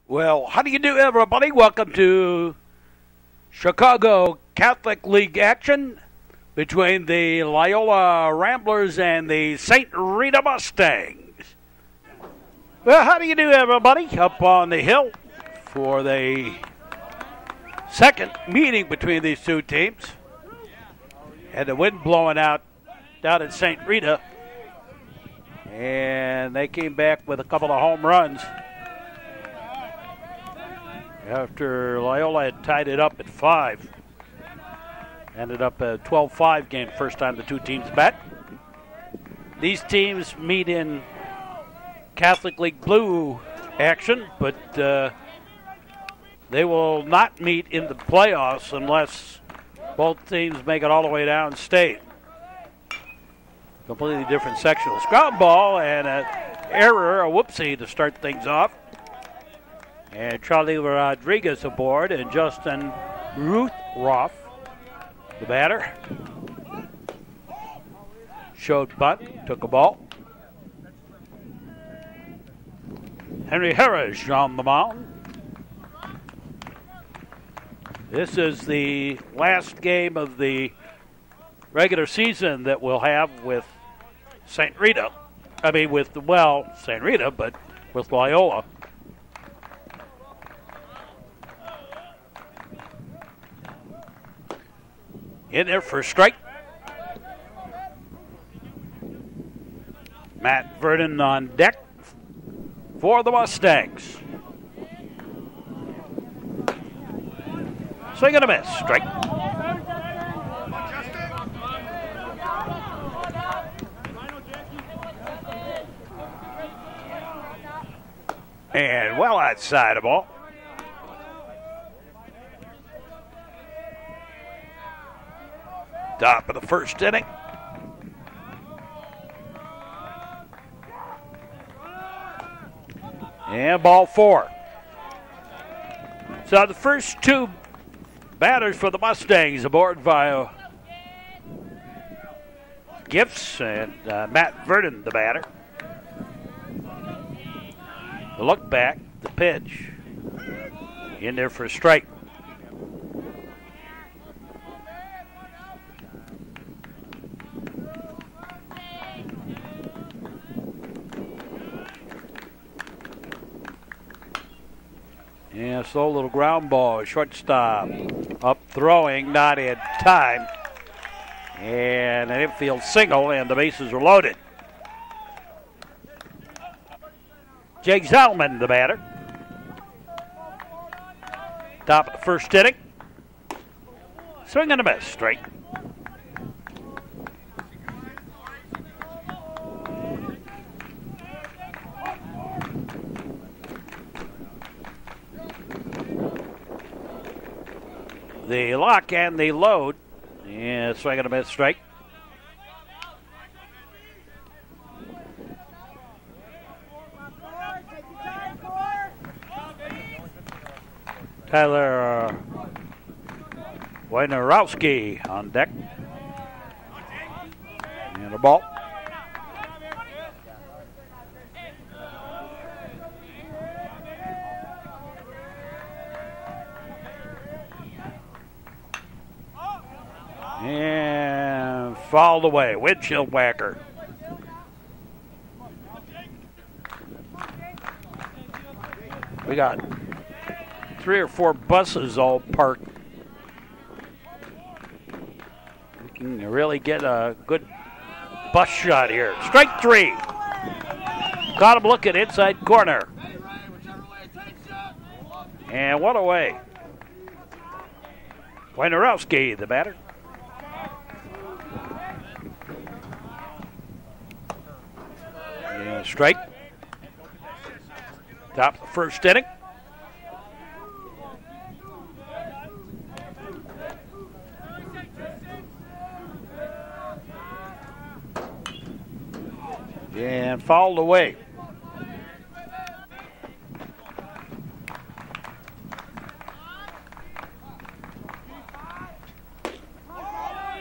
Well, how do you do, everybody? Welcome to Chicago Catholic League action between the Loyola Ramblers and the St Rita Mustangs. Well, how do you do, everybody? Up on the hill for the second meeting between these two teams. Had the wind blowing out down at St Rita, and they came back with a couple of home runs after Loyola had tied it up at 5. Ended up a 12-5 game first time the two teams met. These teams meet in Catholic League Blue action, but they will not meet in the playoffs unless both teams make it all the way down state. Completely different sectionals. Ground ball and an error, a whoopsie to start things off. And Charlie Rodriguez aboard, and Justin Ruthroff, the batter. Showed bunt, took a ball. Henry Harris on the mound. This is the last game of the regular season that we'll have with St Rita. I mean, with, well, St Rita, but with Loyola. In there for a strike. Matt Vernon on deck for the Mustangs. Swing and a miss. Strike. And well outside the ball. Top of the first inning. And ball 4. So the first two batters for the Mustangs aboard via Gifts and Matt Vernon, the batter. The look back, the pitch. In there for a strike. Yeah, slow little ground ball, shortstop. Up throwing, not in time. And an infield single, and the bases are loaded. Jake Zalman, the batter. Top of the first inning. Swing and a miss, strike. The lock and the load. And swing and a miss, strike. Tyler Wojnarowski on deck. And a ball. And fouled away. Windshield whacker. We got 3 or 4 buses all parked. We can really get a good bus shot here. Strike 3. Got him looking inside corner. And one away. Wojnarowski, the batter. And strike. Top of the first inning. And fouled away.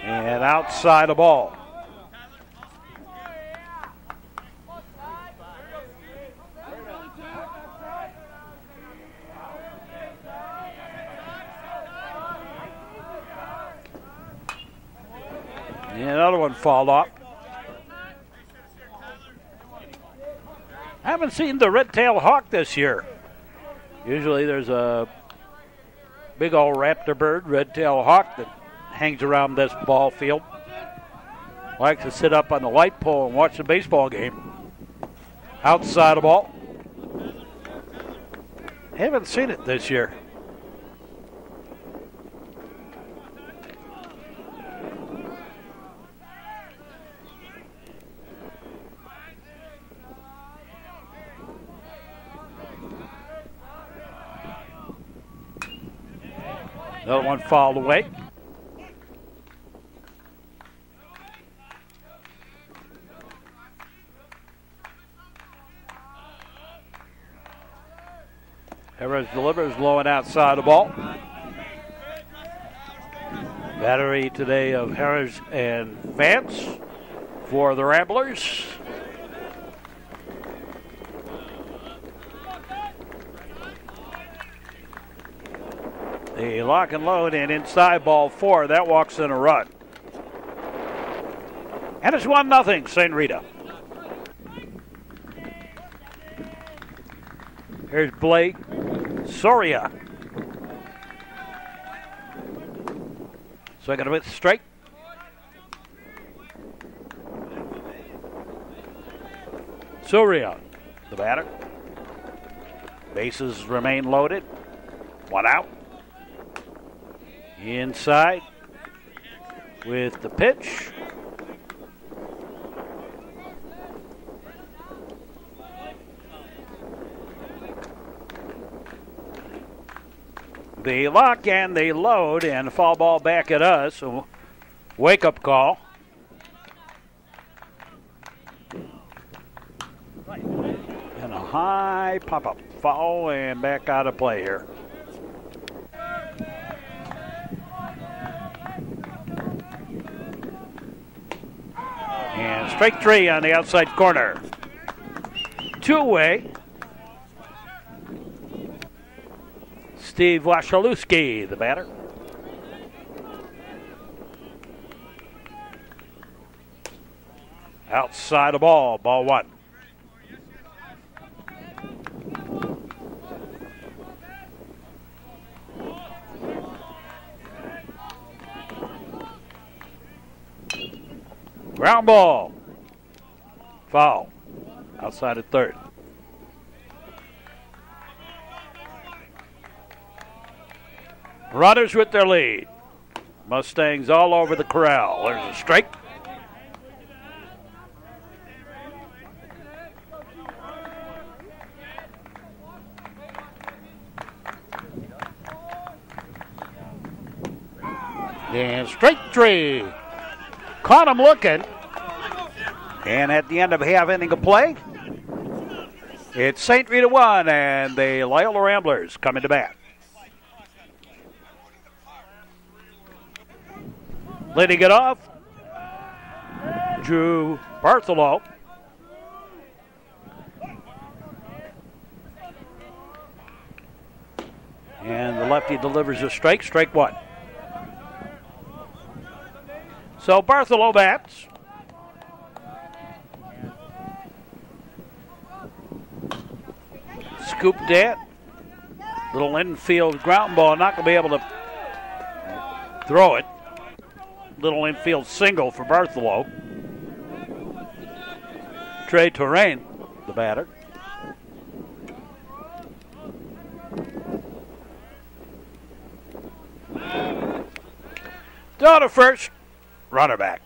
And outside the ball. And another one fouled off. I haven't seen the red-tailed hawk this year. Usually there's a big old raptor bird, red-tailed hawk, that hangs around this ball field. Likes to sit up on the light pole and watch the baseball game. Outside the ball. Haven't seen it this year. Another one fouled away. Harris delivers, low and outside the ball. Battery today of Harris and Vance for the Ramblers. The lock and load and inside ball 4. That walks in a run. And it's 1-0 St. Rita. Here's Blake Soria. Second of it straight. Soria, the batter. Bases remain loaded. One out. Inside with the pitch. They lock and they load, and foul ball back at us. So wake-up call. And a high pop-up foul and back out of play here. And strike 3 on the outside corner. 2-away. Steve Wasilewski, the batter. Outside the ball, ball 1. Ground ball. Foul. Outside at third. Runners with their lead. Mustangs all over the corral. There's a strike. And strike 3. Caught him looking. And at the end of half inning of play, it's St. Rita 1 and the Loyola Ramblers coming to bat. Leading it off, Drew Bartholow. And the lefty delivers a strike, strike 1. So Bartholow bats. Scooped it. Little infield ground ball, not going to be able to throw it. Little infield single for Bartholow. Trey Terrain, the batter. Down to first, runner back.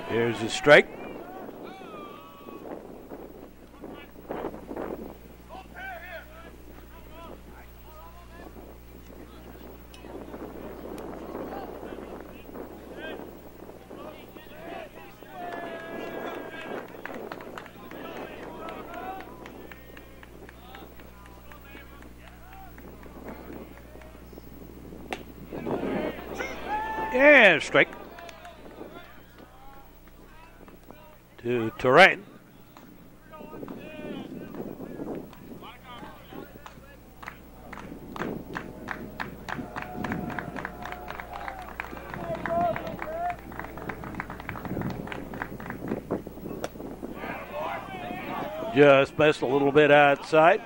Here's a strike. And strike. to Terrain. Just missed a little bit outside.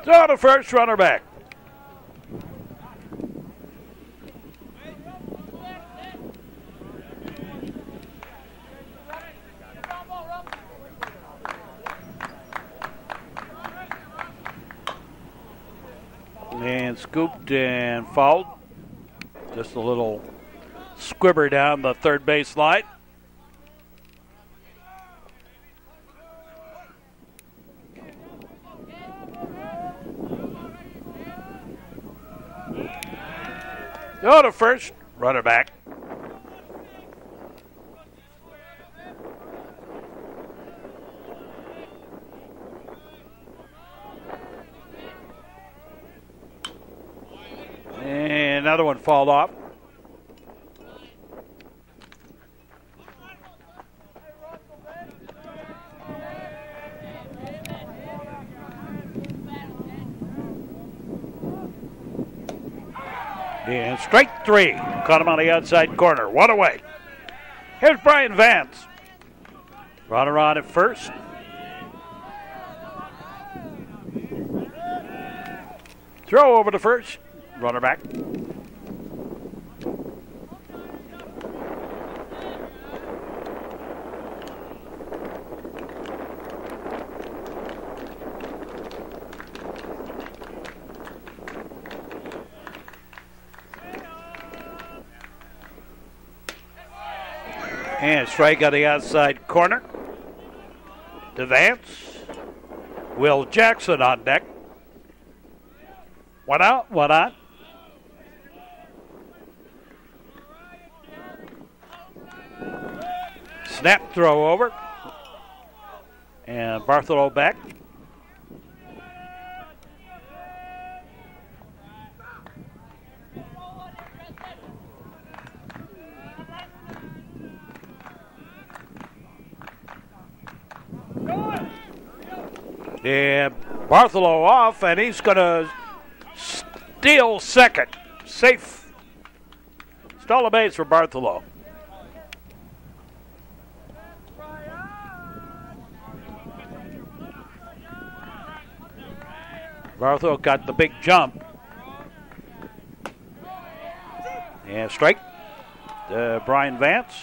So the first runner back. And scooped and fouled. Just a little squibber down the third base line. Go to first, runner back. And another one fouled off. And strike three. Caught him on the outside corner. One away. Here's Brian Vance. Runner on at first. Throw over to first. Runner back. And strike on the outside corner. To Vance. Will Jackson on deck. One out, one on. Snap throw over. And Bartholomew back. And Bartholomew off, and he's going to steal second. Safe. Stole a base for Bartholomew. Bartholomew got the big jump. And strike. Brian Vance.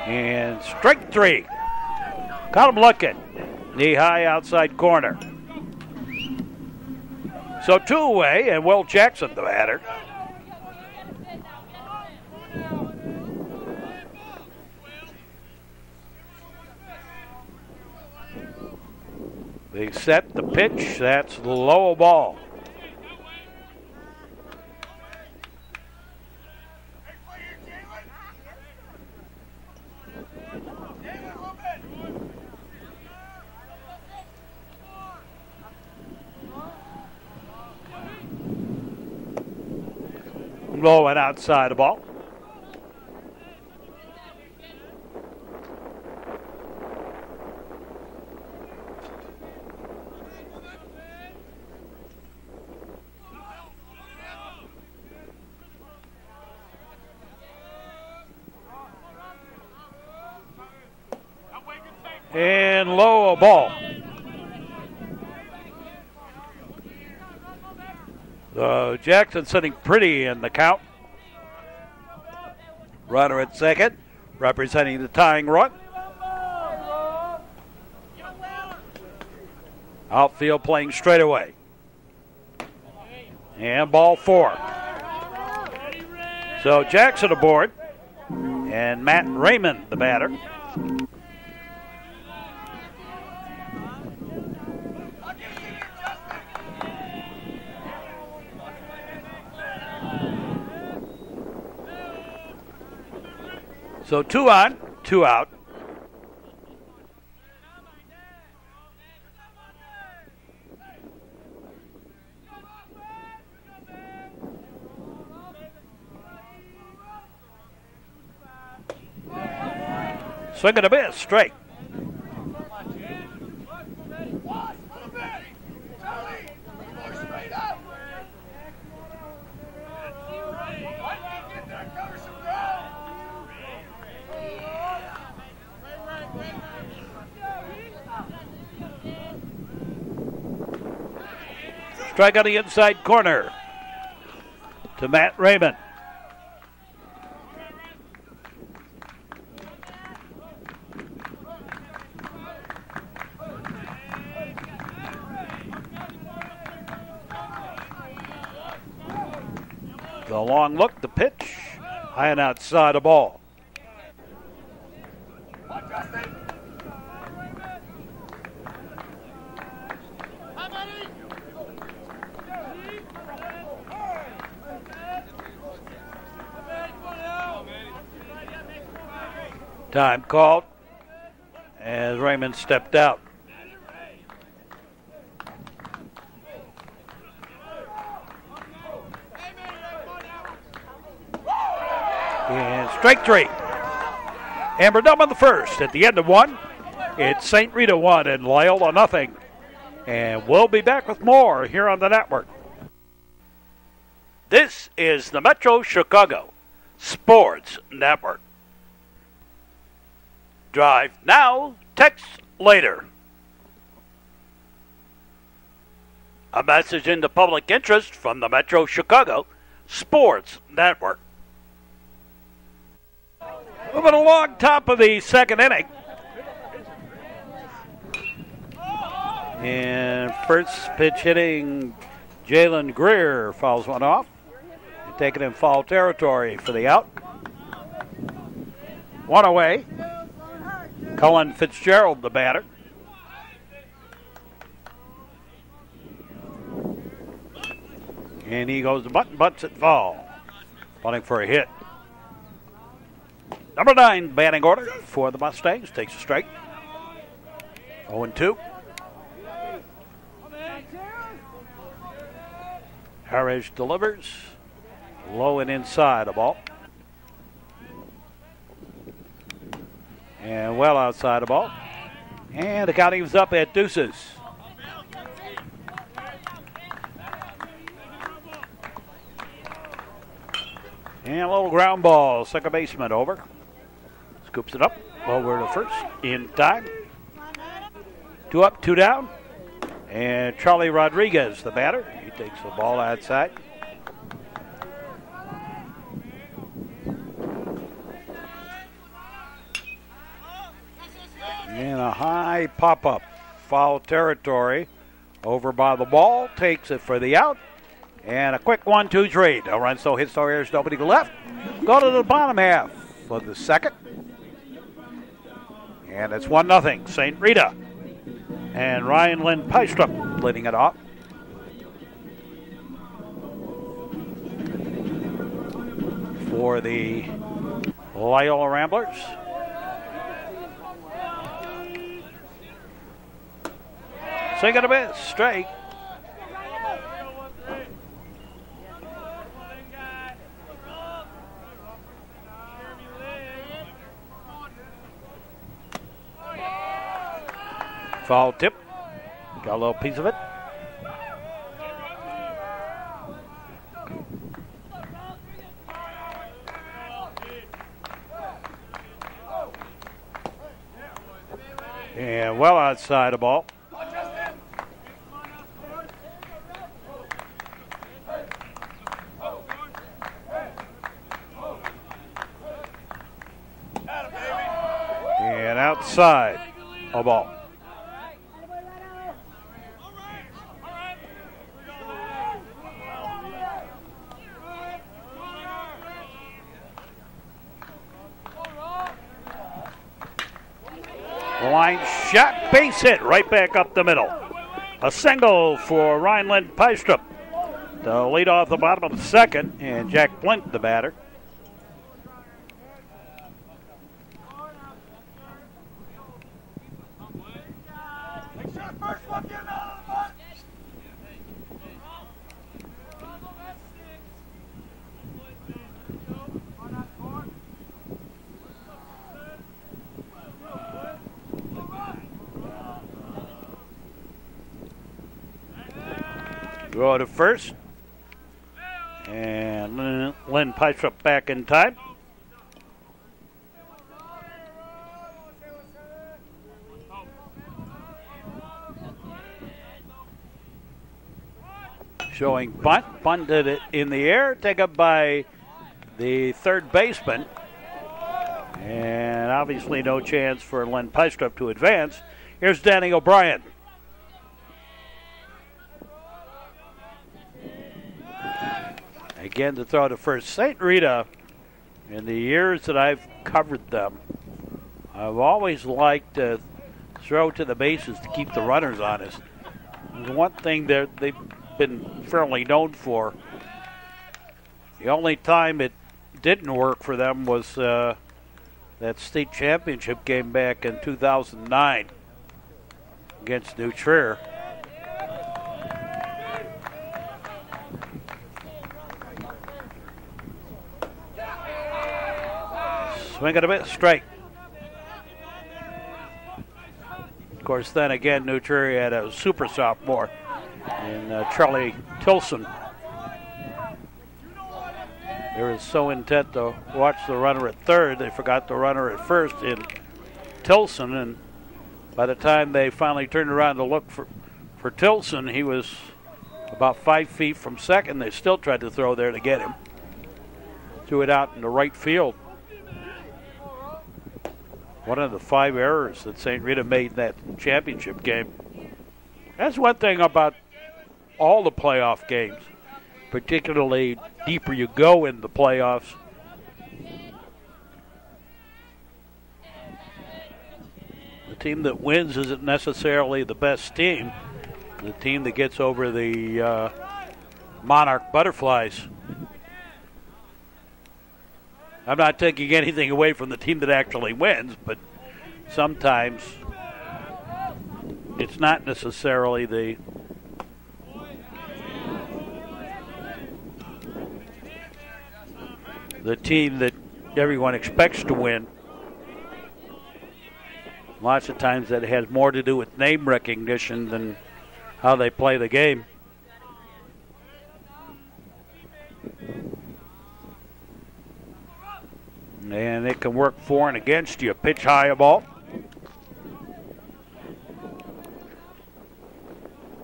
And strike three. Caught him looking. Knee high outside corner. So two away, and Will Jackson the batter. They set the pitch. That's the low ball. Low and outside the ball. And low a ball. Jackson sitting pretty in the count. Runner at second, representing the tying run. Outfield playing straight away. And ball four. So Jackson aboard, and Matt Raymond, the batter. So 2 on, 2 out. Swing and a miss, straight. Strike on the inside corner to Matt Raymond. The long look, the pitch, high and outside the ball. Time called as Raymond stepped out. And strike 3. And we're done with the first. At the end of 1, it's St Rita 1 and Loyola nothing. And we'll be back with more here on the network. This is the Metro Chicago Sports Network. Drive now, text later. A message in the public interest from the Metro Chicago Sports Network. Moving along, top of the second inning. And first pitch hitting Jalen Greer fouls one off. Taking in foul territory for the out. One away. Cullen Fitzgerald, the batter. And he goes to bunt, bunts it foul. Bunting for a hit. Number 9 batting order for the Mustangs. Takes a strike. 0-2. Harris delivers. Low and inside the ball. And well outside the ball. And the count was up at deuces. And a little ground ball. Second baseman over. Scoops it up. Over to first. In time. 2 up, 2 down. And Charlie Rodriguez, the batter. He takes the ball outside. And a high pop-up. Foul territory. Over by the ball. Takes it for the out. And a quick 1-2-3. No run, so hits, no errors, nobody to left. Go to the bottom half for the second. And it's 1-0. St. Rita. And Ryan Lynn Pystrup leading it off. For the Loyola Ramblers. Swing and a miss, straight. Foul tip. Got a little piece of it. And well outside the ball. And outside a ball. line shot, base hit, right back up the middle. A single for Ryan Lynn Pystrup to lead off the bottom of the second, and Jack Blink the batter. Go to first. And Lynn Pystrup back in time. Showing bunt. Bunted it in the air. Taken by the third baseman. And obviously no chance for Lynn Pystrup to advance. Here's Danny O'Brien. Again to throw to first. St. Rita, in the years that I've covered them, I've always liked to throw to the bases to keep the runners honest. The one thing that they've been fairly known for, the only time it didn't work for them was that state championship game back in 2009 against New Trier. Swing it a bit, strike. Of course, then again, New Trier had a super sophomore in Charlie Tilson. They were so intent to watch the runner at third, they forgot the runner at first in Tilson, and by the time they finally turned around to look for Tilson, he was about 5 feet from second. They still tried to throw there to get him. Threw it out in the right field. One of the 5 errors that St. Rita made in that championship game. That's one thing about all the playoff games, particularly deeper you go in the playoffs. The team that wins isn't necessarily the best team. The team that gets over the Monarch Butterflies. I'm not taking anything away from the team that actually wins, but sometimes it's not necessarily the team that everyone expects to win. Lots of times that has more to do with name recognition than how they play the game. And it can work for and against you. Pitch high a ball.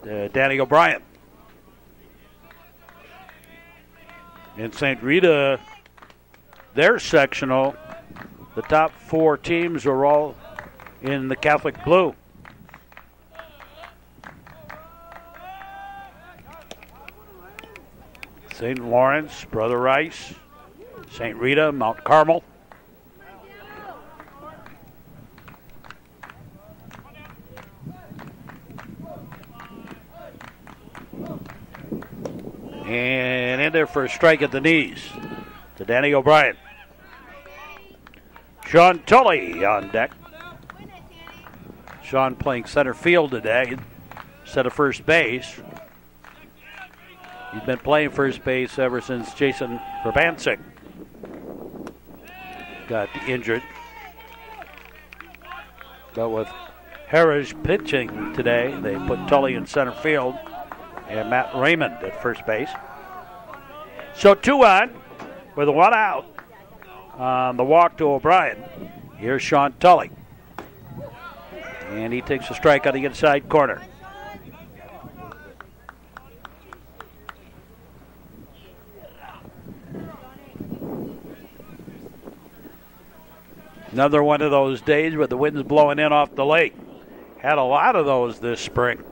Danny O'Brien. In St. Rita, their sectional, the top 4 teams are all in the Catholic blue. St. Lawrence, Brother Rice, St. Rita, Mount Carmel. And in there for a strike at the knees to Danny O'Brien. Sean Tully on deck. Sean playing center field today instead of first base. He's been playing first base ever since Jason Verbansik got injured. But with Harris pitching today, they put Tully in center field and Matt Raymond at first base. So 2 on with 1 out on the walk to O'Brien. Here's Sean Tully. And he takes a strike on the inside corner. Another one of those days with the winds blowing in off the lake. Had a lot of those this spring.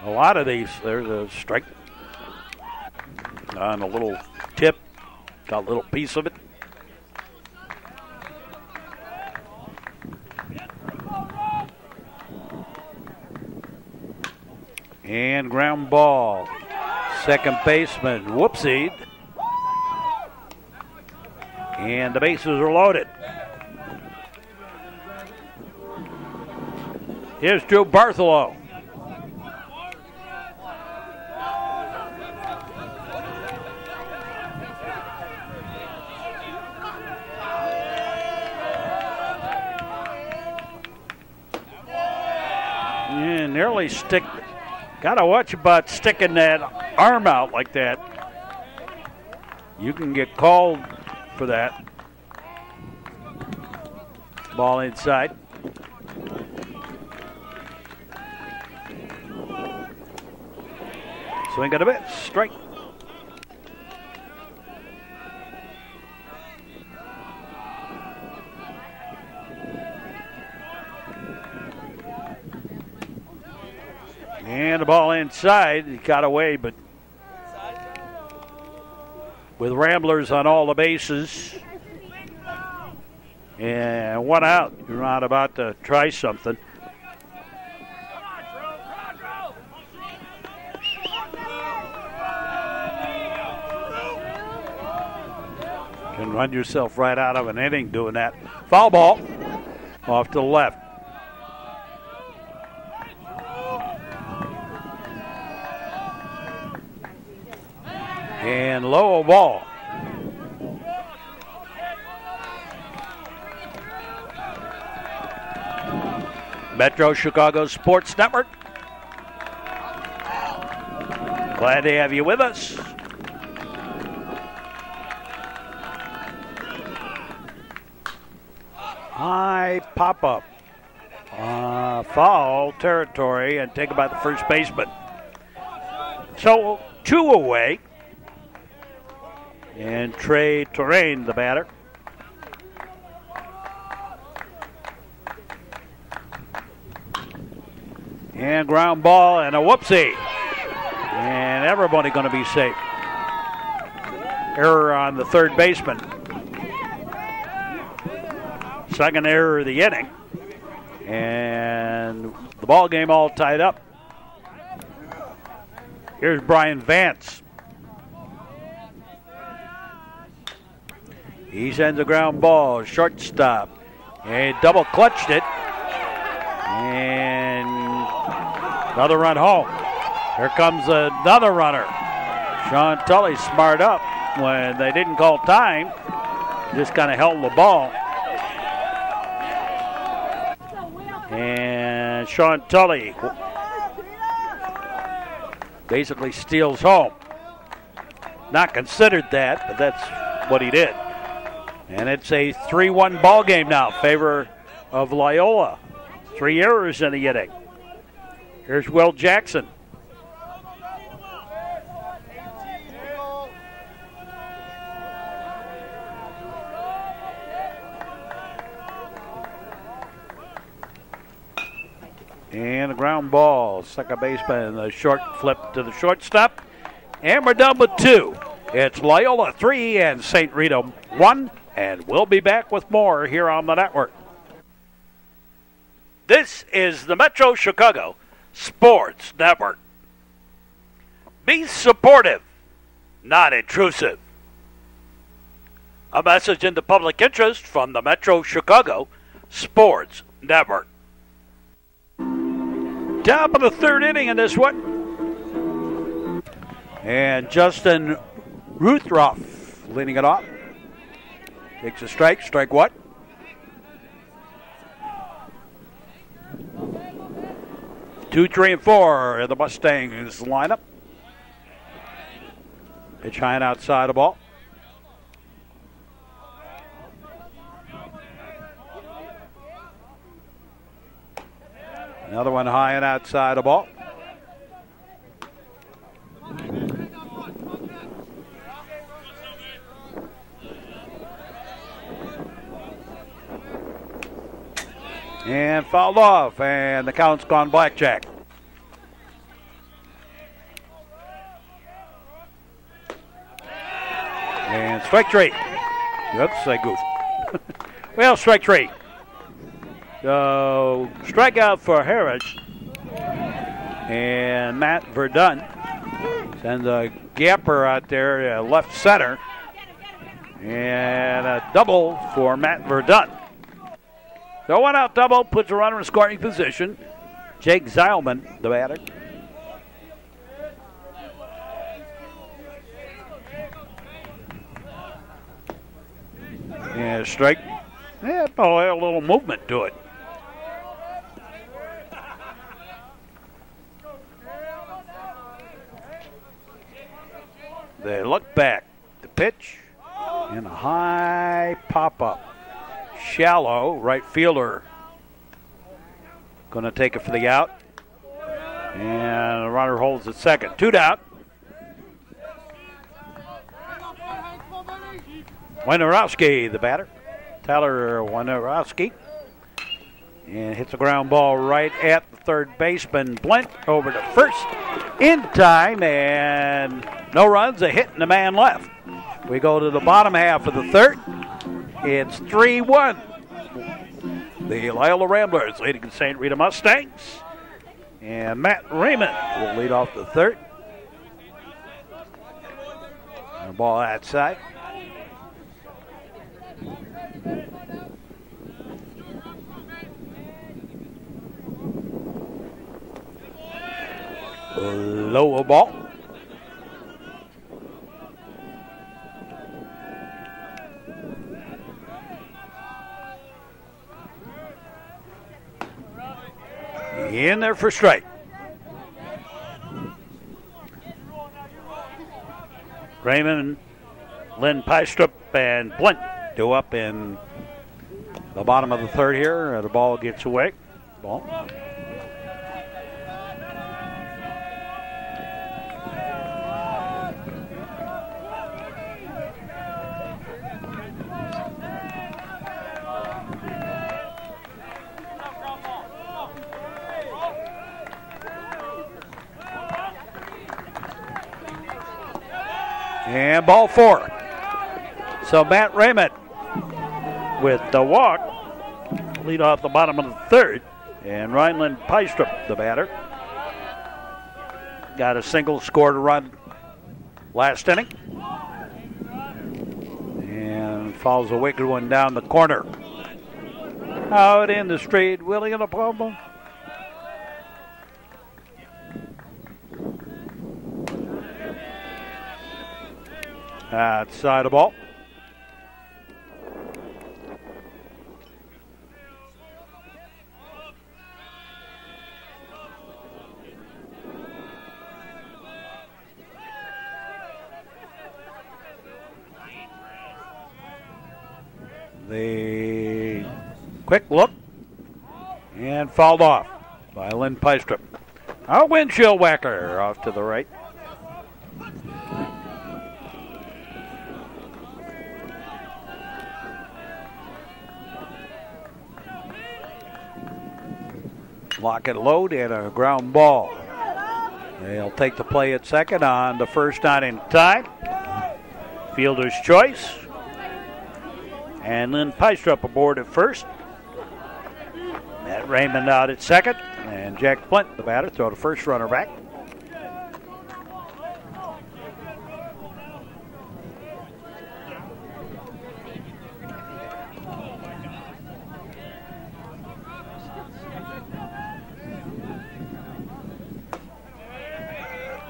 A lot of these. There's a strike on a little tip. Got a little piece of it. And ground ball. Second baseman, whoopsied. And the bases are loaded. Here's Drew Bartholow. Yeah, nearly stick. Gotta watch about sticking that arm out like that. You can get called for that. Ball inside. Swing and a miss. Strike. And the ball inside. He got away, but with Ramblers on all the bases and one out, you're not about to try something. Can run yourself right out of an inning doing that. Foul ball off to the left. And low ball. Metro Chicago Sports Network. Glad to have you with us. High pop-up. Foul territory and taken by the first baseman. So 2 away. And Trey Terrain, the batter. And ground ball and a whoopsie. And everybody going to be safe. Error on the third baseman. Second error of the inning. And the ball game all tied up. Here's Brian Vance. He sends a ground ball, shortstop. And double clutched it. And another run home. Here comes another runner. Sean Tully smart up when they didn't call time. Just kind of held the ball. And Sean Tully basically steals home. Not considered that, but that's what he did. And it's a 3-1 ball game now, favor of Loyola. 3 errors in the inning. Here's Will Jackson. And a ground ball. Second baseman, a short flip to the shortstop. And we're done with 2. It's Loyola 3 and St Rita 1. And we'll be back with more here on the network. This is the Metro Chicago Sports Network. Be supportive, not intrusive. A message in the public interest from the Metro Chicago Sports Network. Top of the third inning in this one. And Justin Ruthroff leading it off. Takes a strike. Strike what? Two, 3, and 4 in the Mustangs lineup. Pitch high and outside the ball. Another one high and outside the ball. And fouled off, and the count's gone blackjack. And strike 3. Oops, I goofed. Well, strike 3. So, strikeout for Harris. And Matt Verdun sends a gapper out there, left center. And a double for Matt Verdun. So one out double puts a runner in scoring position. Jake Zeilman, the batter. And strike. Yeah, probably a little movement to it. They look back. The pitch. And a high pop-up. Shallow, right fielder. Going to take it for the out. And the runner holds at second. 2 down. Wojnarowski, the batter. Tyler Wojnarowski. And hits a ground ball right at the third baseman. Blint over to first. In time, and no runs, a hit, and a man left. We go to the bottom half of the third. It's 3-1. The Loyola Ramblers leading the St Rita Mustangs. And Matt Raymond will lead off the third. And a ball outside. Low ball. In there for strike. Raymond, Lynn Pystrup, and Blint do up in the bottom of the third here. The ball gets away. Ball. And ball 4. So Matt Raymond with the walk, lead off the bottom of the third. And Rhineland Pystrup, the batter, got a single, scored a run last inning. And fouls a wicked one down the corner. Out in the street, Willie and a problem. Outside the ball. The quick look and fouled off by Lynn Pystrup. A windshield whacker off to the right. Lock and load and a ground ball. They'll take the play at second on the first, not in time. Fielder's choice. And Lynn Pystrup aboard at first. Matt Raymond out at second. And Jack Flint, the batter, throw the first runner back.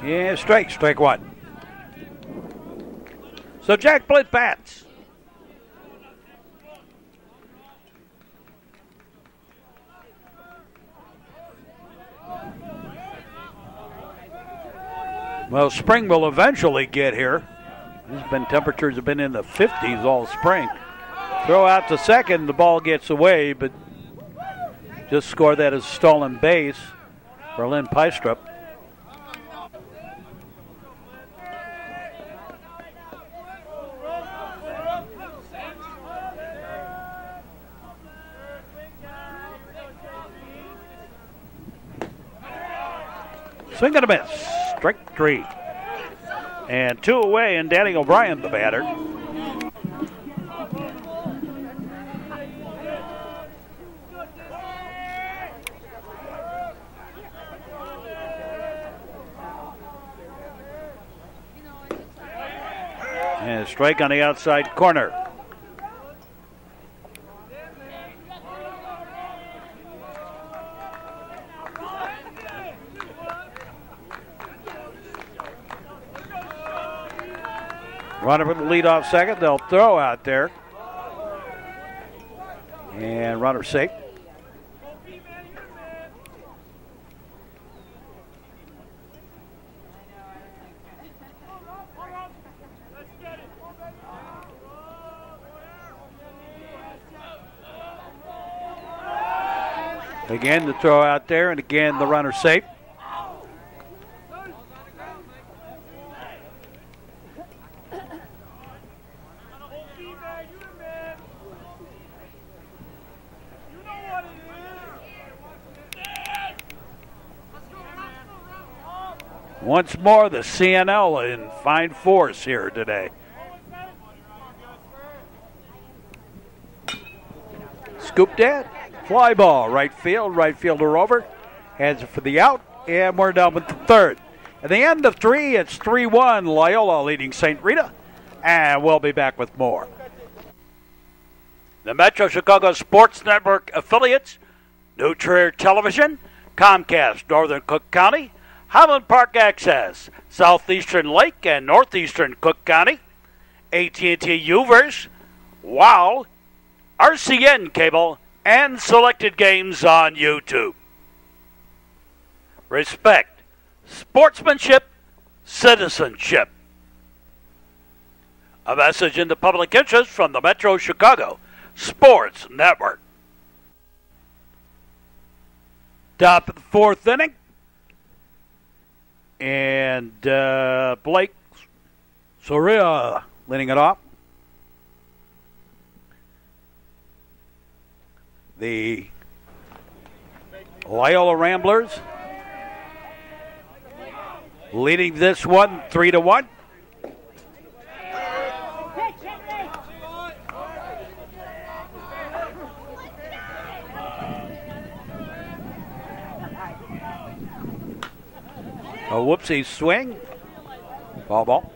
Yeah, strike one. So Jack Flint bats. Well, spring will eventually get here. Temperatures have been in the 50s all spring. Throw out to second, the ball gets away, but just score that as stolen base for Lynn Pystrup. Swing and a miss. Strike 3. And 2 away, and Danny O'Brien, the batter. And a strike on the outside corner. Runner with the leadoff second. They'll throw out there. And runner safe. Again, the throw out there, and again, the runner safe. Once more, the CNL in fine force here today. Scooped in. Fly ball, right fielder over. Heads for the out, and we're done with the third. At the end of three, it's 3-1, Loyola leading St. Rita, and we'll be back with more. The Metro Chicago Sports Network affiliates, New Trier Television, Comcast Northern Cook County, Highland Park Access, Southeastern Lake and Northeastern Cook County, AT&T Uverse, WOW, RCN Cable, and selected games on YouTube. Respect, sportsmanship, citizenship. A message in the public interest from the Metro Chicago Sports Network. Top of the fourth inning. And Blake Soria leading it off. The Loyola Ramblers leading this one 3-1. A whoopsie swing. Ball.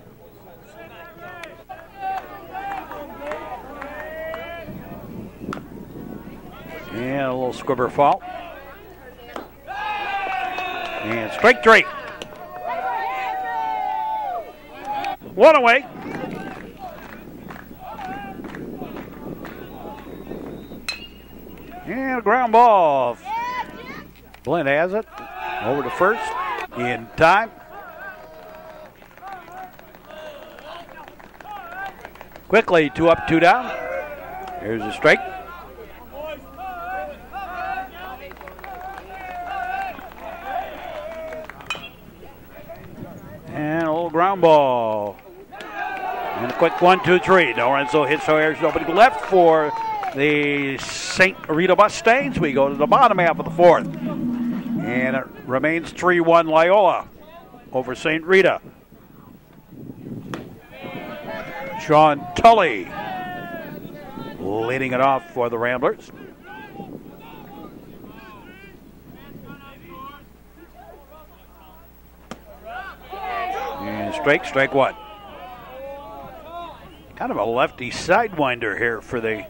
And a little squibber fall. And strike three. One away. And a ground ball. Blint has it. Over to first. In time. Quickly, 2 up, 2 down. Here's a strike. And a little ground ball. And a quick 1-2-3. Lorenzo hits, so there's nobody left for the St. Rita Mustangs. We go to the bottom half of the fourth. And it remains 3-1 Loyola over St. Rita. Sean Tully leading it off for the Ramblers. And strike one. Kind of a lefty sidewinder here for the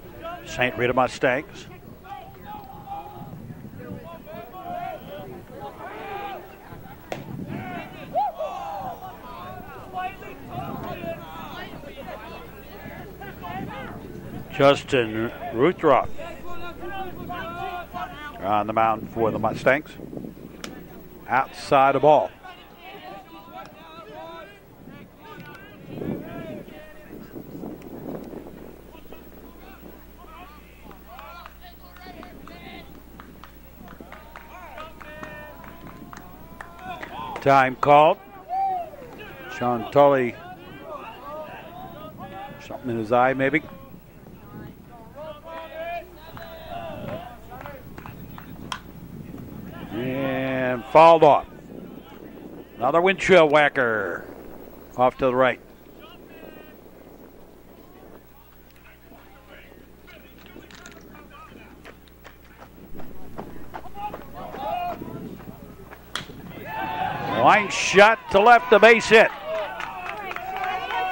St. Rita Mustangs. Justin Ruthroff on the mound for the Mustangs. Outside the ball. Time called. Sean Tully, something in his eye maybe. And fouled off. Another windshield whacker off to the right. Line shot to left, the base hit.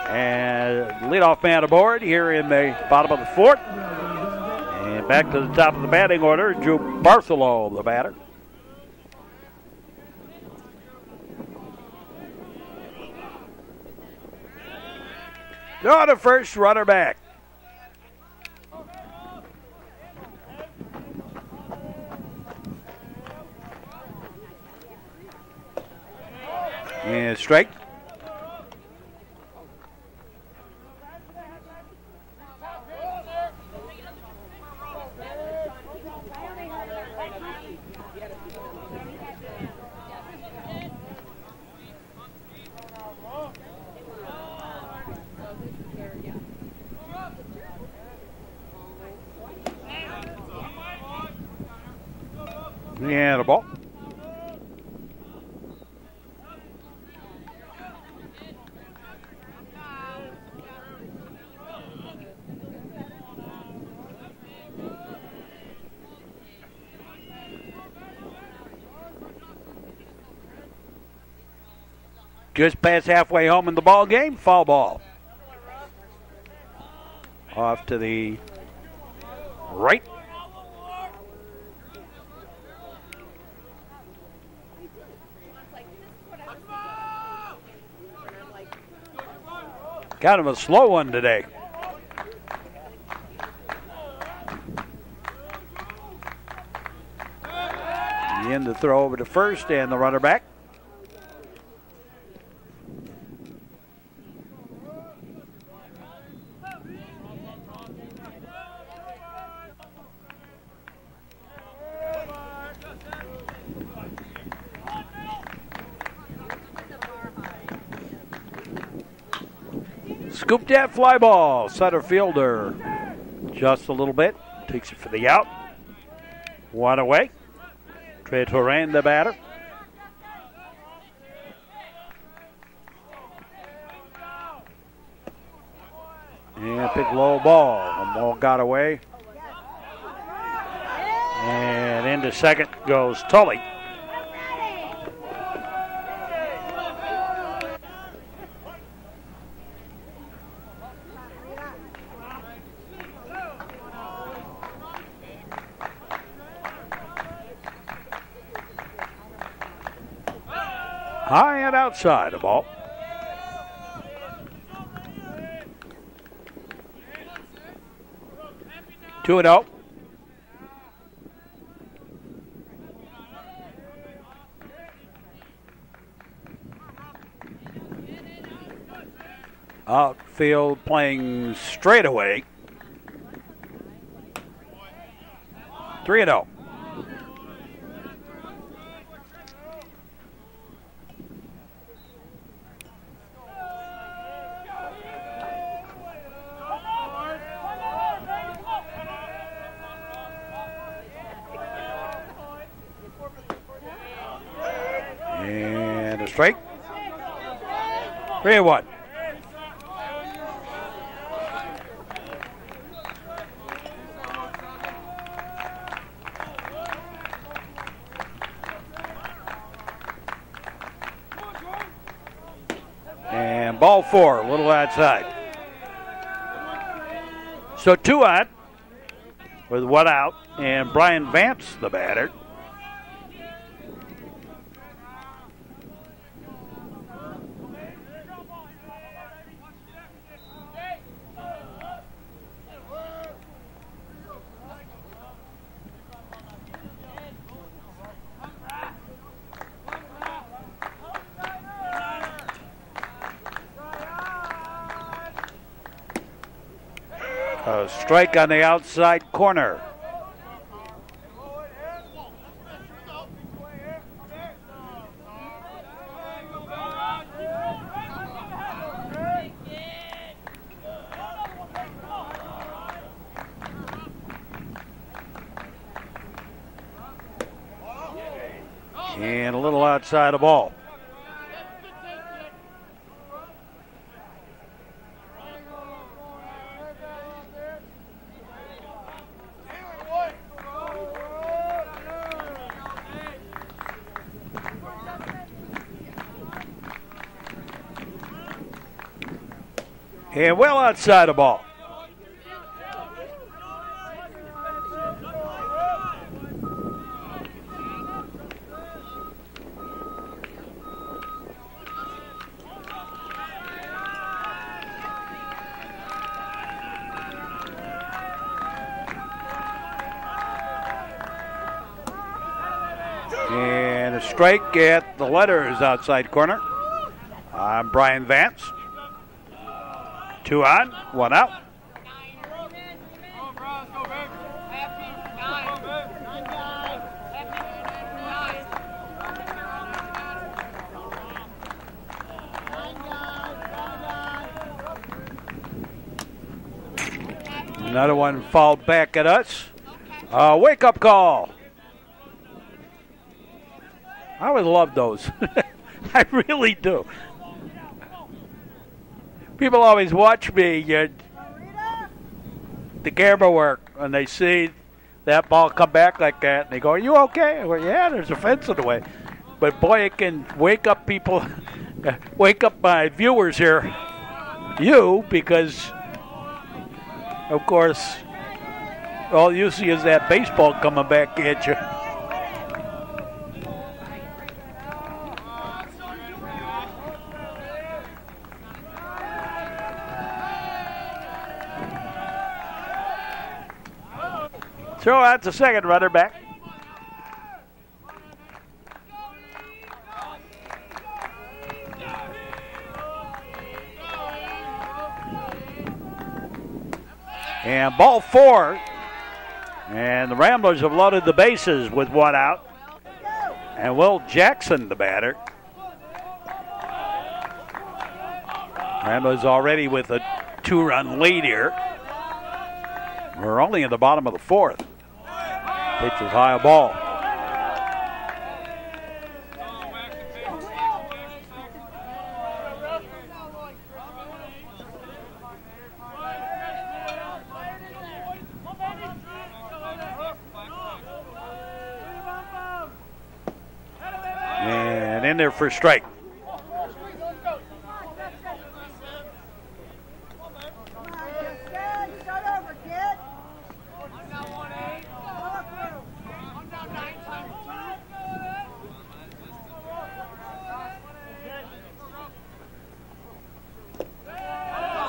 And leadoff man aboard here in the bottom of the fourth. And back to the top of the batting order, Drew Bartholow, the batter. Throw to first, runner back. And strike. And a ball. Just past halfway home in the ball game, foul ball. Off to the right. Kind of a slow one today. In the throw over to first and the runner back. Scooped that fly ball. Center fielder just a little bit. Takes it for the out. One away. Trey Turan, the batter. And big low ball. The ball got away. And into second goes Tully. High and outside the ball. Two and out. Outfield playing straight away. 3-0. And a strike. 3-1. And ball four, a little outside. So 2 out with 1 out, and Brian Vance, the batter. A strike on the outside corner. And a little outside the ball. And well outside the ball. And a strike at the letters outside corner. I'm Brian Vance. 2 on, 1 out. Another one fouled back at us. Wake-up call. I would love those. I really do. People always watch me, the camera work, and they see that ball come back like that, and they go, "Are you okay?" I go, "Yeah, there's a fence in the way." But boy, it can wake up people, wake up my viewers here. Because, of course, all you see is that baseball coming back at you. Throw out the second runner back. And ball 4. And the Ramblers have loaded the bases with 1 out. And Will Jackson, the batter. Ramblers already with a 2-run lead here. We're only in the bottom of the 4th. Pitches high a ball. And in there for a strike.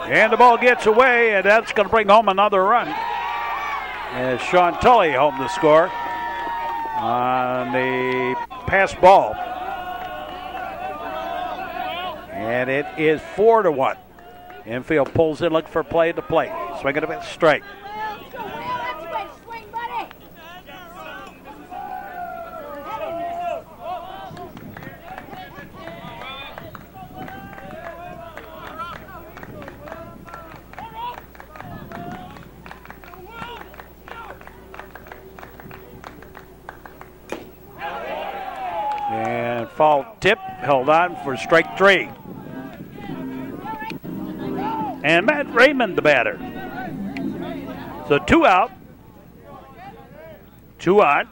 And the ball gets away, and that's going to bring home another run. As Sean Tully home to score on the pass ball. And it is 4-1. Infield pulls in, looking for play to play. Swinging a bit straight. And foul tip, held on for strike 3. And Matt Raymond, the batter. So 2 out, 2 on,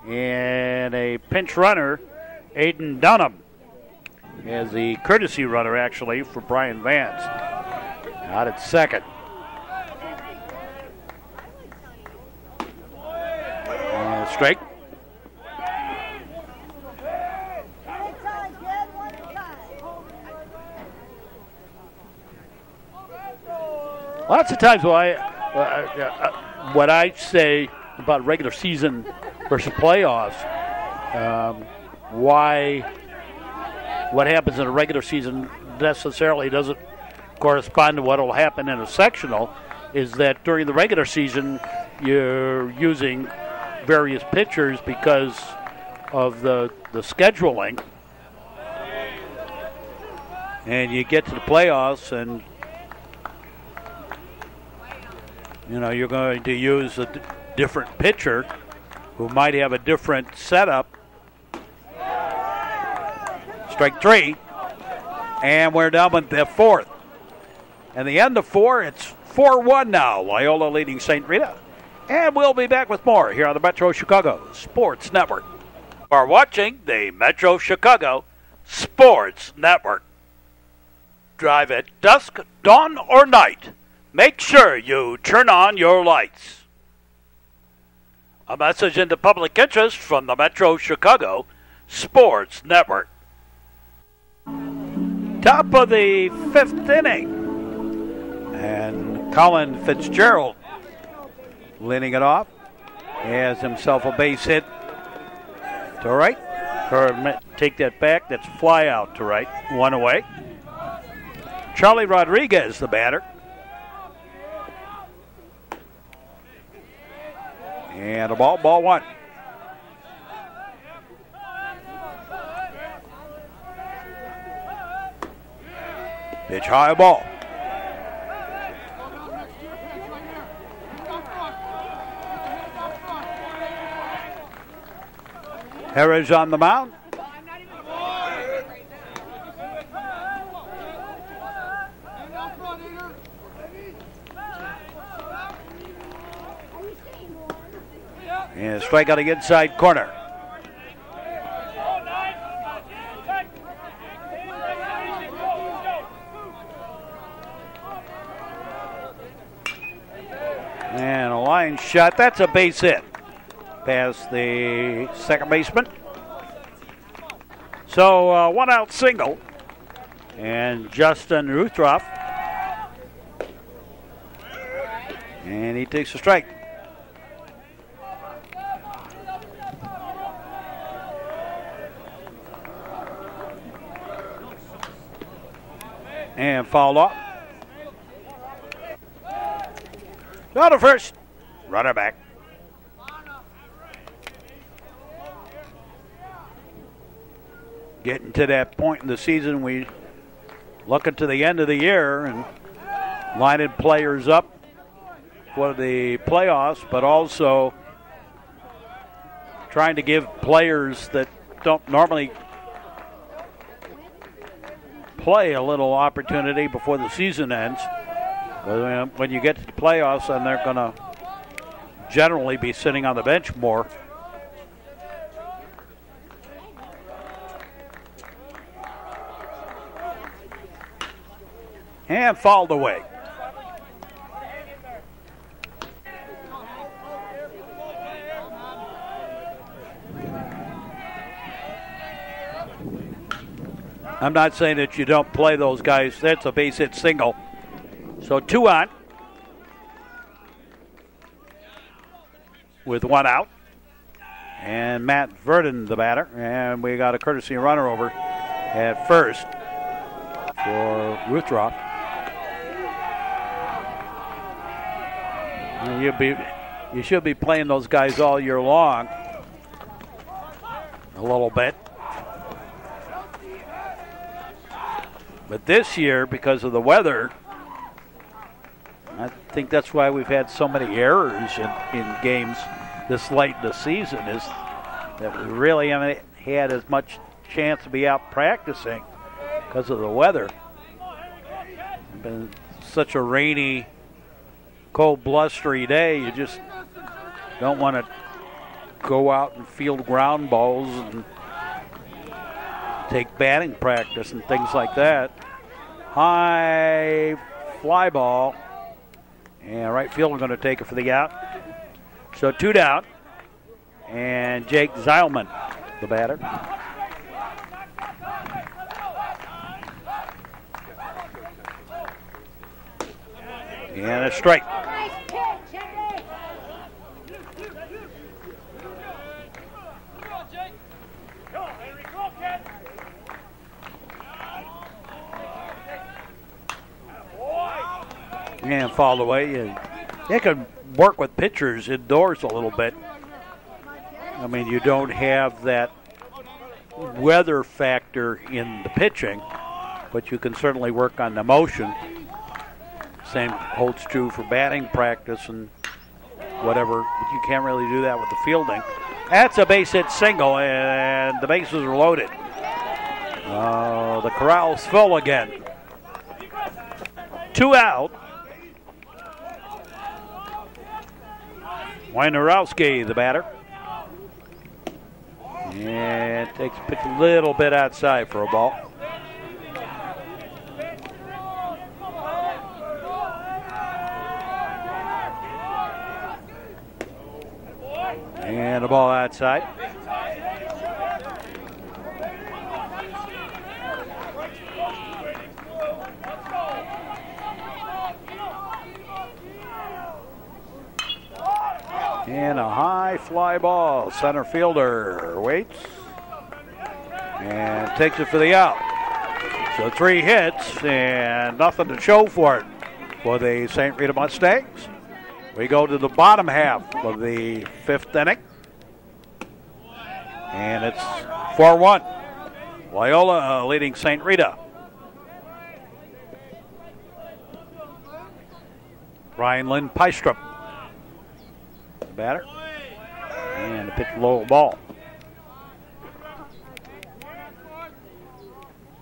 and a pinch runner, Aiden Dunham, as the courtesy runner actually for Brian Vance. Out at second. And strike. Lots of times what I say about regular season versus playoffs, what happens in a regular season necessarily doesn't correspond to what will happen in a sectional, is that during the regular season you're using various pitchers because of the scheduling, and you get to the playoffs and you're going to use a different pitcher who might have a different setup. Strike 3. And we're down with the 4th. And the end of 4, it's 4-1 now. Loyola leading St. Rita. And we'll be back with more here on the Metro Chicago Sports Network. You are watching the Metro Chicago Sports Network. drive at dusk, dawn, or night, make sure you turn on your lights. A message in the public interest from the Metro Chicago Sports Network. Top of the fifth inning. And Colin Fitzgerald leading it off. Has himself a base hit to right. Or take that back. That's fly out to right. One away. Charlie Rodriguez, the batter. And a ball one. Pitch high ball. Harris on the mound. And a strike on the inside corner. And a line shot. That's a base hit. Past the second baseman. So one out single. And Justin Ruthroff. And he takes a strike. And fouled off. Down to first. Runner back. Getting to that point in the season, we looking to the end of the year and lining players up for the playoffs, but also trying to give players that don't normally play a little opportunity before the season ends. When you get to the playoffs, then they're going to generally be sitting on the bench more. And fouled away. I'm not saying that you don't play those guys. That's a base hit single. So 2 on with 1 out. And Matt Verdon, the batter. And we got a courtesy runner over at first for Ruthroff. You should be playing those guys all year long. A little bit. But this year, because of the weather, I think that's why we've had so many errors in games this late in the season, is that we really haven't had as much chance to be out practicing because of the weather. It's been such a rainy, cold, blustery day. You just don't want to go out and field ground balls and take batting practice and things like that. High fly ball. And right field, we're going to take it for the out. So 2 down. And Jake Zeilman, the batter. And a strike. And fouled away. They can work with pitchers indoors a little bit. I mean, you don't have that weather factor in the pitching, but you can certainly work on the motion. Same holds true for batting practice and whatever. You can't really do that with the fielding. That's a base hit single, and the bases are loaded. The corral's full again. 2 out. Wojnarowski, the batter. And takes a pitch a little bit outside for a ball. And the ball outside. And a high fly ball. Center fielder waits and takes it for the out. So 3 hits and nothing to show for it for the St. Rita Mustangs. We go to the bottom half of the 5th inning. And it's 4-1. Loyola leading St. Rita. Ryan Lynn Pystrup, the batter. And a pitch low ball.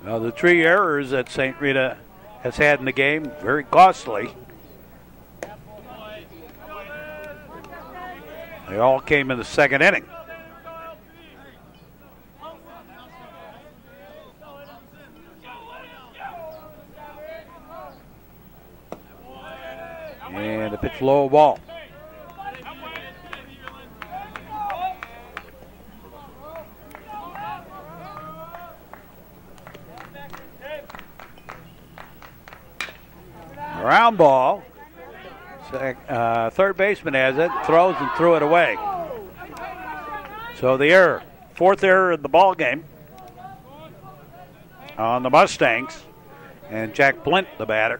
Now the 3 errors that St. Rita has had in the game, very costly. They all came in the 2nd inning. And a pitch low ball. Ground ball. Third baseman has it, throws and threw it away. So the error, 4th error in the ball game on the Mustangs, and Jack Blint, the batter.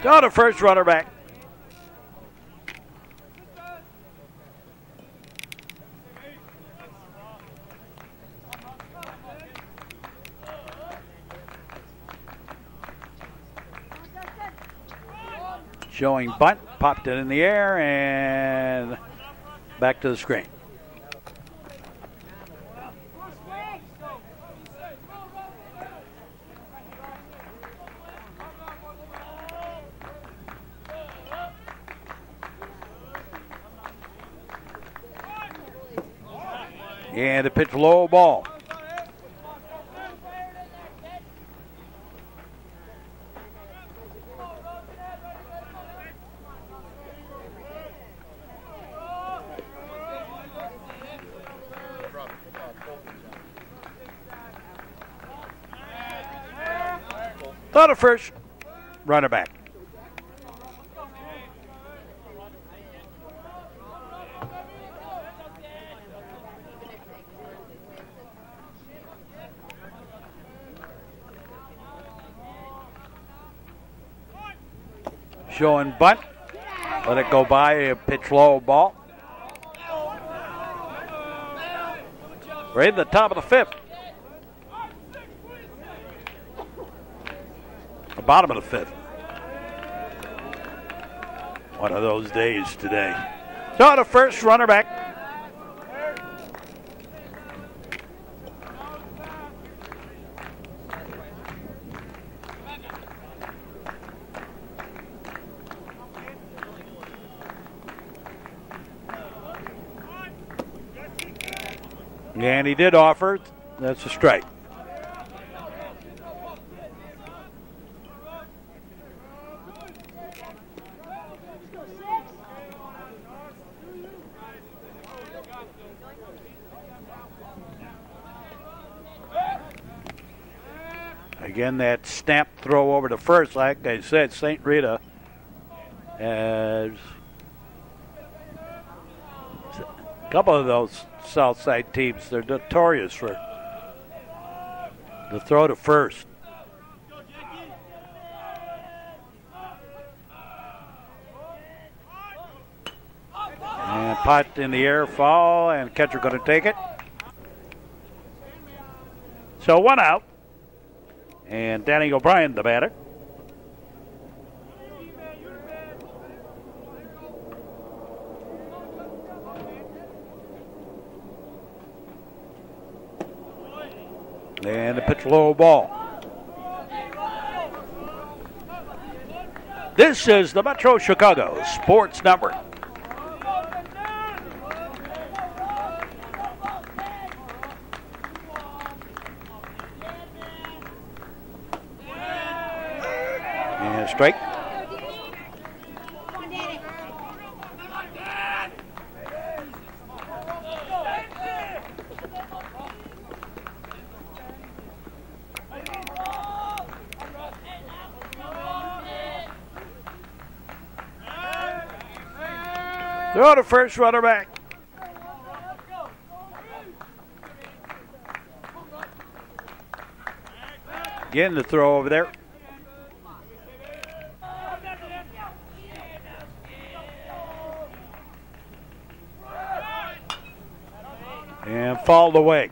Down to first, runner back. Showing bunt, popped it in the air and back to the screen. And a pitch low ball. Thought of first, runner back. Showing bunt. Let it go by, a pitch low ball. Right at the top of the 5th. The bottom of the 5th. One of those days today. So the first, runner back. And he did offer. That's a strike. Again, that snap throw over to first. Like I said, St. Rita has a couple of those Southside teams. They're notorious for the throw to first. And pot in the air, foul, and catcher going to take it. So 1 out. And Danny O'Brien, the batter. And the pitch low ball. This is the Metro Chicago Sports Network. strike. Throw to first, runner back. Again, the throw over there. And fouled away.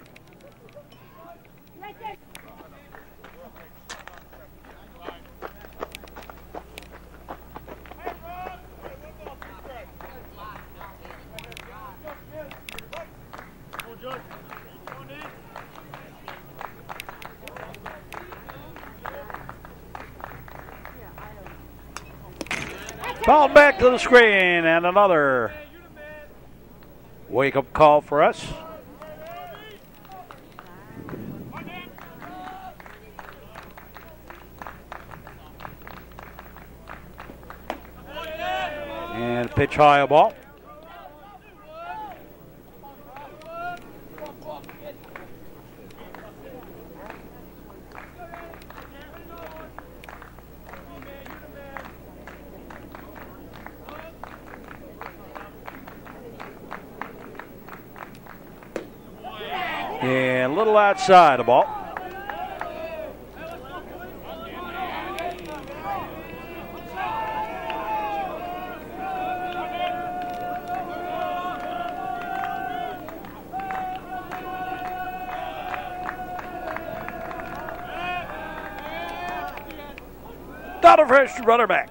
Ball back to the screen, and another wake-up call for us. And pitch high a ball. And a little outside the ball. Down to first, runner back.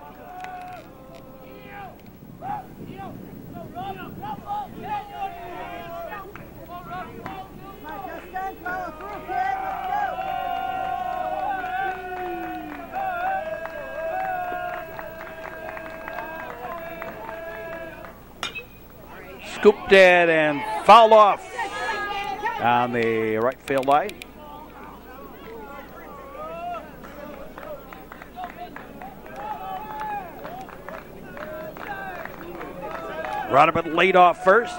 Scooped it and fouled off on the right field line. Rodman laid off first.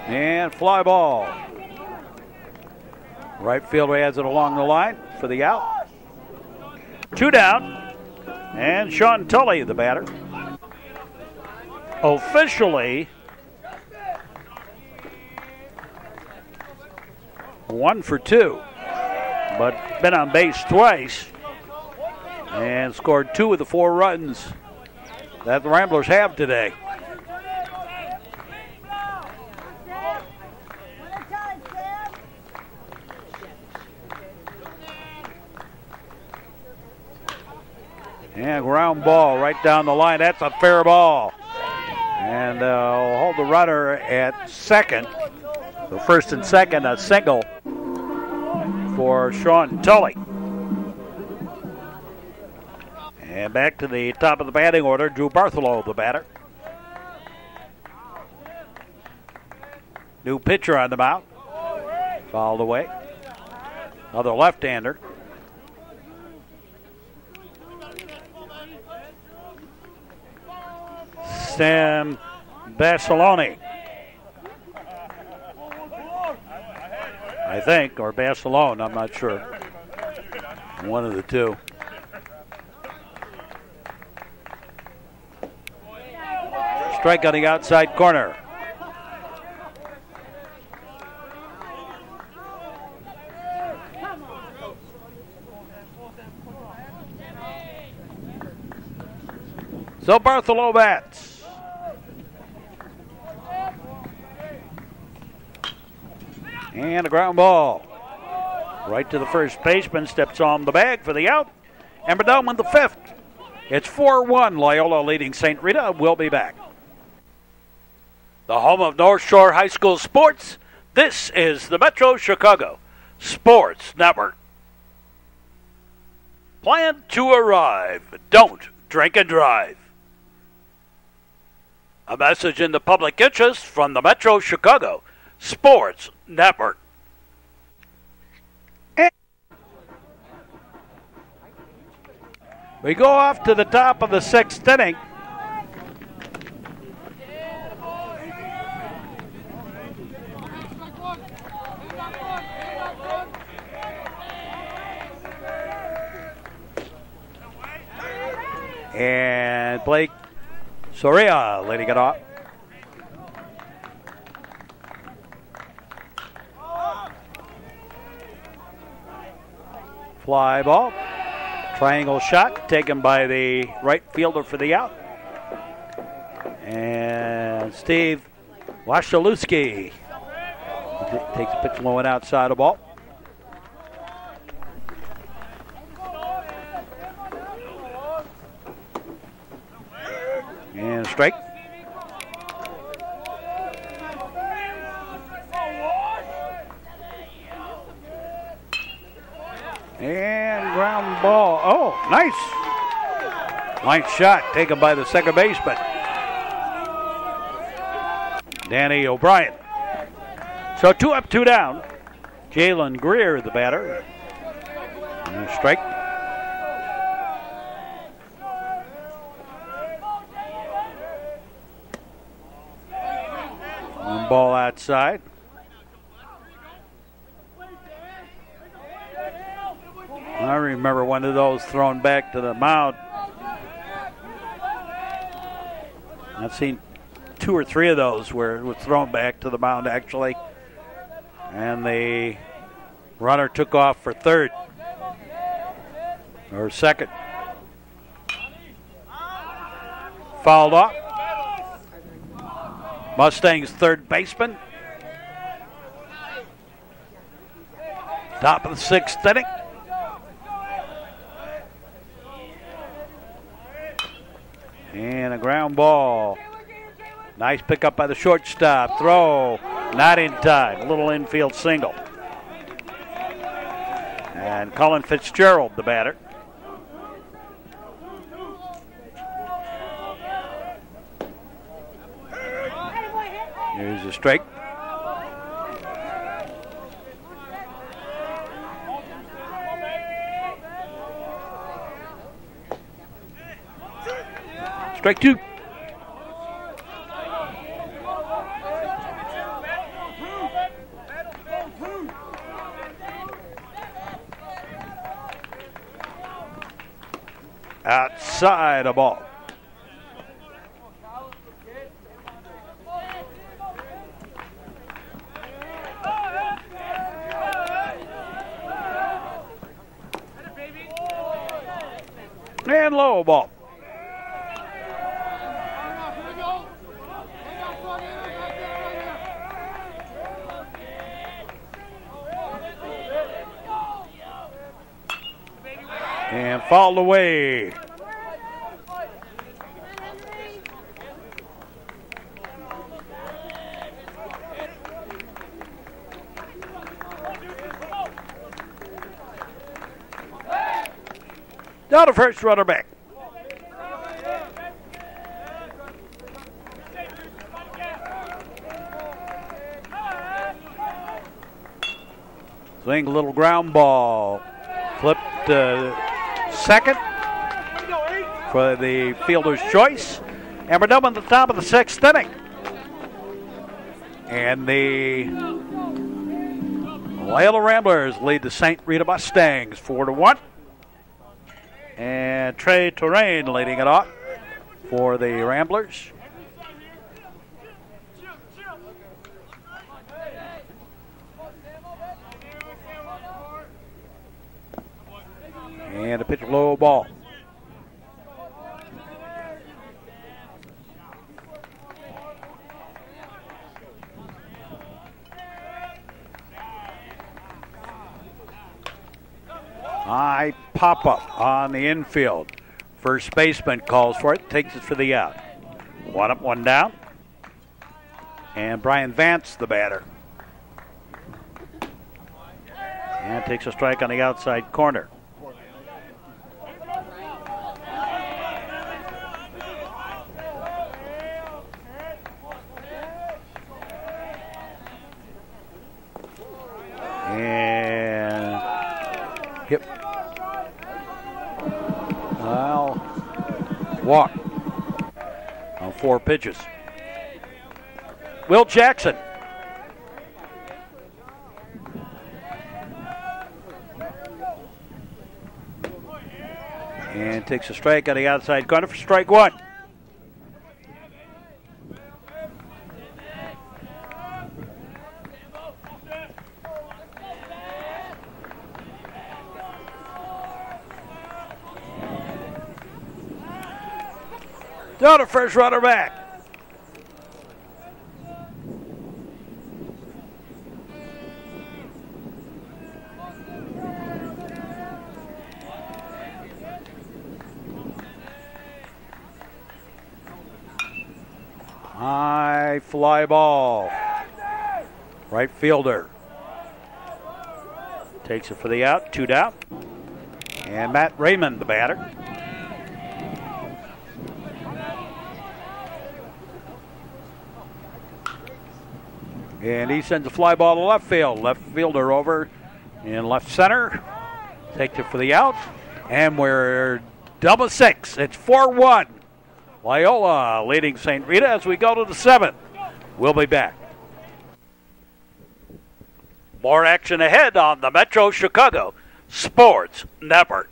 And fly ball. Right fielder has it along the line for the out. Two down. And Sean Tully, the batter. Officially 1 for 2. But been on base twice. And scored 2 of the 4 runs that the Ramblers have today. And ground ball right down the line. That's a fair ball. And hold the runner at second. So first and second, a single for Sean Tully. And back to the top of the batting order, Drew Bartholow, the batter. New pitcher on the mound. Fouled away. Another left-hander. Sam Basiloni, I think, or Basilone, I'm not sure. One of the two. Strike on the outside corner. So Bartholow bats. And a ground ball. Right to the first baseman, steps on the bag for the out. And we're down with the 5th. It's 4-1, Loyola leading St. Rita. We'll be back. The home of North Shore High School sports. This is the Metro Chicago Sports Network. Plan to arrive. Don't drink and drive. A message in the public interest from the Metro Chicago Sports Network. We go off to the top of the 6th inning. And Blake Soria leading it off. Fly ball. Triangle shot taken by the right fielder for the out. And Steve Wasilewski takes a pitch low and outside the ball. And strike. And ground ball. Oh, nice. Line shot taken by the second baseman, Danny O'Brien. So 2 up, 2 down. Jalen Greer, the batter. And a strike. One ball outside. I remember one of those thrown back to the mound. I've seen 2 or 3 of those where it was thrown back to the mound, actually. And the runner took off for third or second. Fouled off. Mustangs third baseman. Top of the 6th inning. And a ground ball. Nice pickup by the shortstop. Throw not in time. A little infield single. And Colin Fitzgerald, the batter. Here's a strike. Strike 2. Outside a ball. And low ball. And fouled away. Down to first, runner back. Swing, a little ground ball. Flipped second for the fielder's choice. And we're done at the top of the 6th inning. And the Loyola Ramblers lead the St Rita Mustangs 4-1. And Trey Terrain leading it off for the Ramblers. And a pitch low ball. High pop-up on the infield. First baseman calls for it, takes it for the out. 1 up, 1 down. And Brian Vance, the batter. And takes a strike on the outside corner. And hit Well, walk on 4 pitches. Will Jackson. And takes a strike on the outside corner for strike 1. Down to first runner back. High fly ball. Right fielder. Takes it for the out, 2 down. And Matt Raymond, the batter. And he sends a fly ball to left field. Left fielder over in left center. Takes it for the out. And we're double 6. It's 4-1. Loyola leading St. Rita as we go to the 7th. We'll be back. More action ahead on the Metro Chicago Sports Network.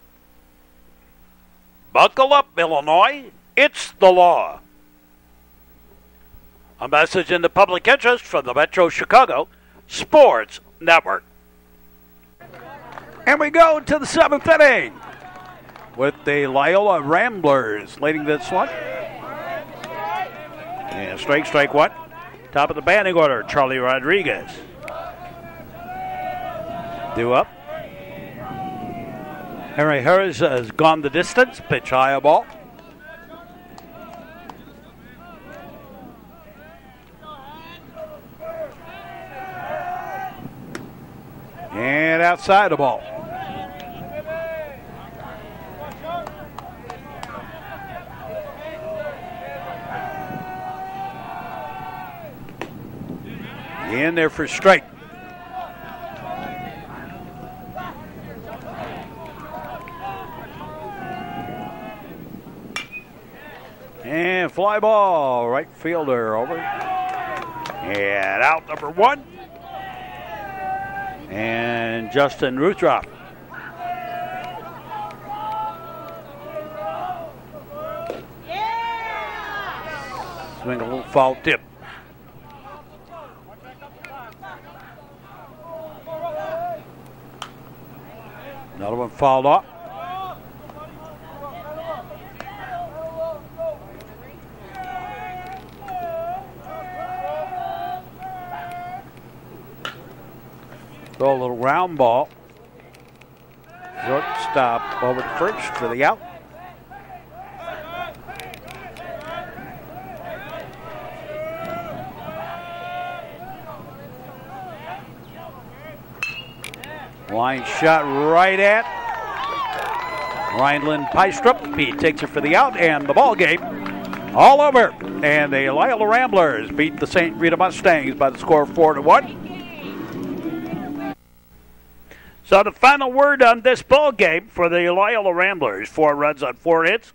Buckle up, Illinois. It's the law. A message in the public interest from the Metro Chicago Sports Network. And we go to the 7th inning with the Loyola Ramblers leading this one. And strike 1. Top of the batting order, Charlie Rodriguez. Due up. Henry Harris has gone the distance. Pitch high, a ball. And outside the ball. In there for strike. And fly ball, right fielder over. And out number 1. And Justin Ruthroff. Swing a little foul tip. Another one fouled off. Throw a little round ball. Shortstop over to first for the out. Line shot right at Rhineland Pystrup. He takes it for the out, and the ball game all over. And the Loyola Ramblers beat the St. Rita Mustangs by the score of 4-1. So the final word on this ball game for the Loyola Ramblers: 4 runs on 4 hits,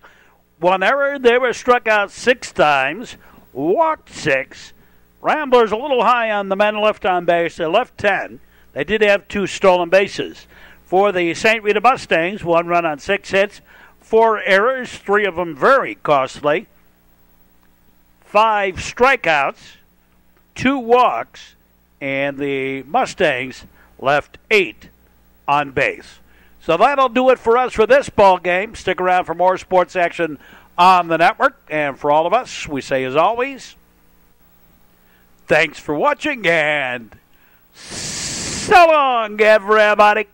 1 error. They were struck out 6 times, walked 6. Ramblers a little high on the men left on base. They left 10. They did have 2 stolen bases. For the St. Rita Mustangs, 1 run on 6 hits, 4 errors, 3 of them very costly, 5 strikeouts, 2 walks, and the Mustangs left 8 on base. So that'll do it for us for this ball game. Stick around for more sports action on the network. And for all of us, we say as always, thanks for watching and so long, everybody.